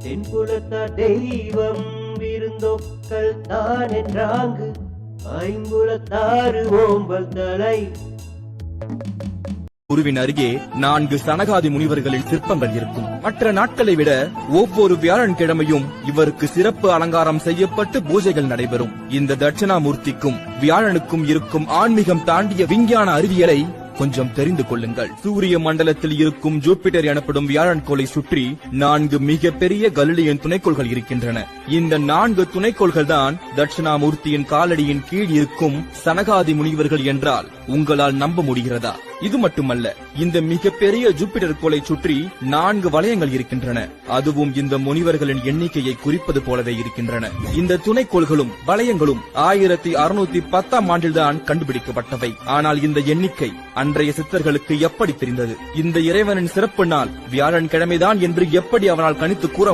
தென்புலத்தார் தெய்வம் விருந்தொக்கள் தான் என்றாங்கு ஐம்புலத்தாறு ஓம்பல் தலை. குருவின் அருகே 4 சனகாதி முனிவர்களின் சிற்பங்கள் இருக்கும். மற்ற நாட்களை விட ஒவ்வொரு வியாழன்கிழமையும் இவருக்கு சிறப்பு அலங்காரம் செய்யப்பட்டு பூஜைகள் நடைபெறும். இந்த தட்சிணாமூர்த்திக்கும் வியாழனுக்கும் இருக்கும் ஆன்மீகம் தாண்டிய விஞ்ஞான அறிவியலை கொஞ்சம் தெரிந்து கொள்ளுங்கள். சூரிய மண்டலத்தில் இருக்கும் ஜூபிட்டர் எனப்படும் வியாழன் கோளை சுற்றி 4 மிக பெரிய கலிலியன் துணைக்கோள்கள் இருக்கின்றன. இந்த 4 துணைக்கோள்கள் தான் தட்சிணாமூர்த்தியின் காலடியின் கீழ் இருக்கும் சனகாதி முனிவர்கள் என்றால் உங்களால் நம்ப முடிகிறதா? இது மட்டுமல்ல, இந்த மிகப்பெரிய ஜூபிட்டர் கோளை சுற்றி 4 வளையங்கள் இருக்கின்றன. அதுவும் இந்த முனிவர்களின் எண்ணிக்கையை குறிப்பது போலவே இருக்கின்றன. இந்த துணைக்கோள்களும் வளையங்களும் 1610ஆம் ஆண்டில்தான் கண்டுபிடிக்கப்பட்டவை. ஆனால் இந்த எண்ணிக்கை அன்றைய சித்தர்களுக்கு எப்படி தெரிந்தது? இந்த இறைவனின் சிறப்பு நாள் வியாழன் கிழமைதான் என்று எப்படி அவனால் கணித்து கூற